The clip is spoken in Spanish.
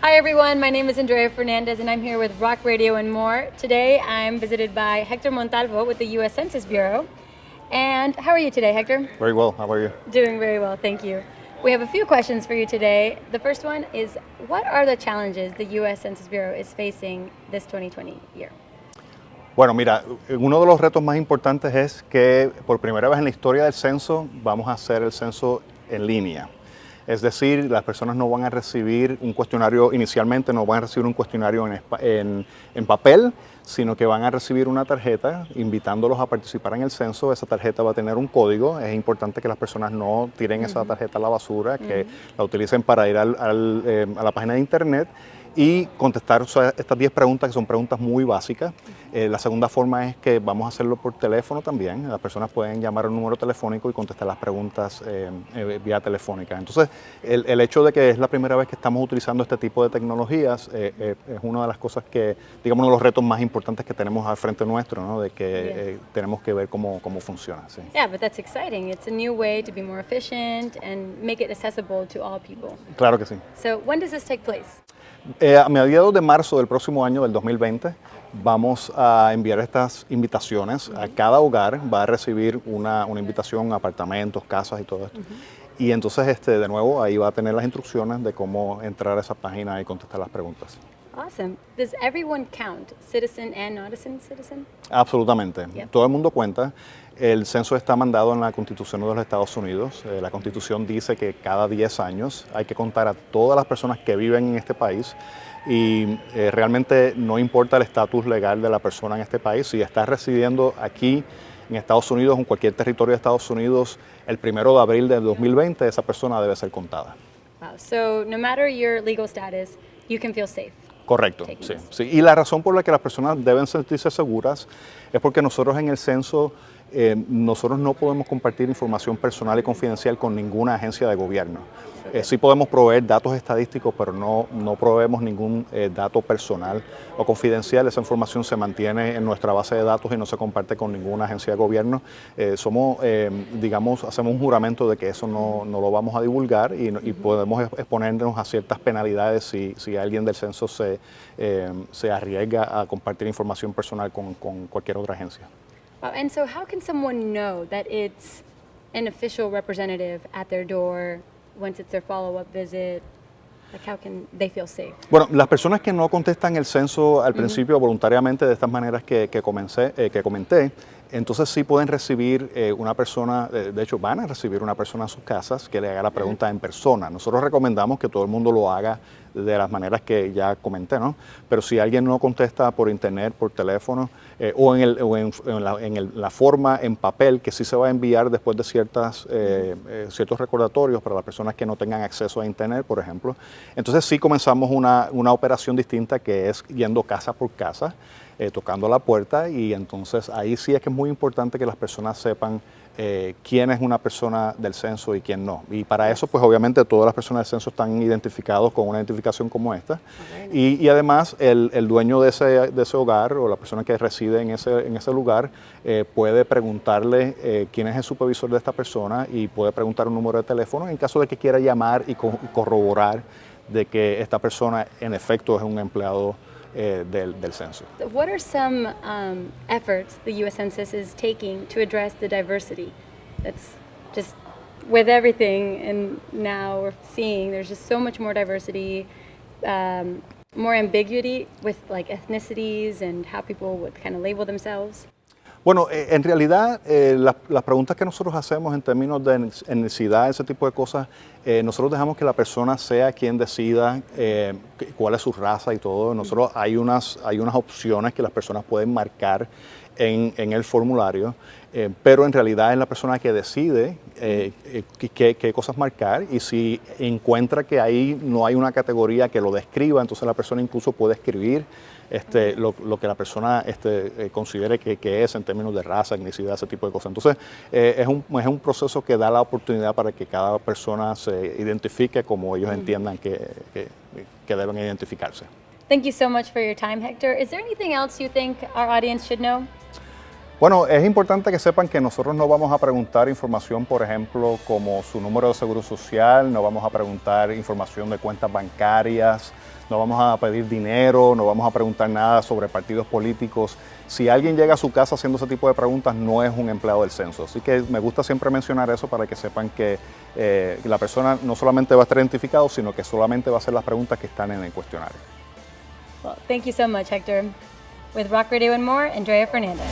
Hi everyone, my name is Andrea Fernández and I'm here with Rock Radio and More. Today I'm visited by Héctor Montalvo with the U.S. Census Bureau. And how are you today, Héctor? Very well, how are you? Doing very well, thank you. We have a few questions for you today. The first one is, what are the challenges the U.S. Census Bureau is facing this 2020 year? Bueno, mira, uno de los retos más importantes es que por primera vez en la historia del censo vamos a hacer el censo en línea. Es decir, las personas no van a recibir un cuestionario, inicialmente no van a recibir un cuestionario en papel, sino que van a recibir una tarjeta invitándolos a participar en el censo. Esa tarjeta va a tener un código. Es importante que las personas no tiren esa tarjeta a la basura, que la utilicen para ir a la página de internet y contestar estas 10 preguntas, que son preguntas muy básicas. La segunda forma es que vamos a hacerlo por teléfono también. Las personas pueden llamar a un número telefónico y contestar las preguntas vía telefónica. Entonces, el hecho de que es la primera vez que estamos utilizando este tipo de tecnologías es una de las cosas que, digamos, uno de los retos más importantes que tenemos al frente nuestro, ¿no? De que tenemos que ver cómo funciona. Sí. Yeah, but that's exciting. It's a new way to be more efficient and make it accessible to all people. Claro que sí. So, when does this take place? A mediados de marzo del próximo año, del 2020, vamos a enviar estas invitaciones. A cada hogar va a recibir una invitación a apartamentos, casas y todo esto. Y entonces, de nuevo, ahí va a tener las instrucciones de cómo entrar a esa página y contestar las preguntas. Awesome. Does everyone count, citizen and non-citizen? Absolutamente. Yep. Todo el mundo cuenta. El censo está mandado en la Constitución de los Estados Unidos. La Constitución dice que cada 10 años hay que contar a todas las personas que viven en este país y realmente no importa el estatus legal de la persona en este país. Si está residiendo aquí en Estados Unidos o en cualquier territorio de Estados Unidos, el 1 de abril del 2020 esa persona debe ser contada. Wow. So, no matter your legal status, you can feel safe. Correcto, sí. Y la razón por la que las personas deben sentirse seguras es porque nosotros en el censo nosotros no podemos compartir información personal y confidencial con ninguna agencia de gobierno. Sí podemos proveer datos estadísticos, pero no proveemos ningún dato personal o confidencial. Esa información se mantiene en nuestra base de datos y no se comparte con ninguna agencia de gobierno. Hacemos un juramento de que eso no lo vamos a divulgar y podemos exponernos a ciertas penalidades si alguien del censo se arriesga a compartir información personal con cualquier otra agencia. Wow. And so how can someone know that it's an official representative at their door once it's their follow-up visit? Like, how can they feel safe? Bueno, las personas que no contestan el censo al principio voluntariamente de estas maneras que comenté, entonces sí pueden recibir una persona, de hecho van a recibir una persona a sus casas que le haga la pregunta en persona. Nosotros recomendamos que todo el mundo lo haga de las maneras que ya comenté, ¿no? Pero si alguien no contesta por internet, por teléfono o en la forma en papel, que sí se va a enviar después de ciertos recordatorios para las personas que no tengan acceso a internet, por ejemplo, entonces sí comenzamos una operación distinta que es yendo casa por casa, tocando la puerta, y entonces ahí sí es que es muy importante que las personas sepan quién es una persona del censo y quién no. Y para eso, pues obviamente todas las personas del censo están identificados con una identificación como esta. Y además el dueño de ese hogar o la persona que reside en ese lugar puede preguntarle quién es el supervisor de esta persona y puede preguntar un número de teléfono en caso de que quiera llamar y corroborar de que esta persona en efecto es un empleado del censo. What are some efforts the U.S. Census is taking to address the diversity that's just with everything, and now we're seeing there's just so much more diversity, more ambiguity with like ethnicities and how people would kind of label themselves? Bueno, en realidad las preguntas que nosotros hacemos en términos de etnicidad, ese tipo de cosas, nosotros dejamos que la persona sea quien decida cuál es su raza y todo. Nosotros hay unas opciones que las personas pueden marcar en el formulario, pero en realidad es la persona que decide qué cosas marcar, y si encuentra que ahí no hay una categoría que lo describa, entonces la persona incluso puede escribir lo que la persona considere que es en términos de raza, etnicidad, ese tipo de cosas. Entonces, es un proceso que da la oportunidad para que cada persona se identifique como ellos entiendan que deben identificarse. Thank you so much for your time, Héctor. Is there anything else you think our audience should know? Bueno, es importante que sepan que nosotros no vamos a preguntar información, por ejemplo, como su número de seguro social, no vamos a preguntar información de cuentas bancarias, No vamos a pedir dinero, no vamos a preguntar nada sobre partidos políticos. Si alguien llega a su casa haciendo ese tipo de preguntas, no es un empleado del censo. Así que me gusta siempre mencionar eso para que sepan que la persona no solamente va a estar identificado, sino que solamente va a hacer las preguntas que están en el cuestionario. Well, thank you so much, Héctor. With Rock Radio and More, Andrea Fernández.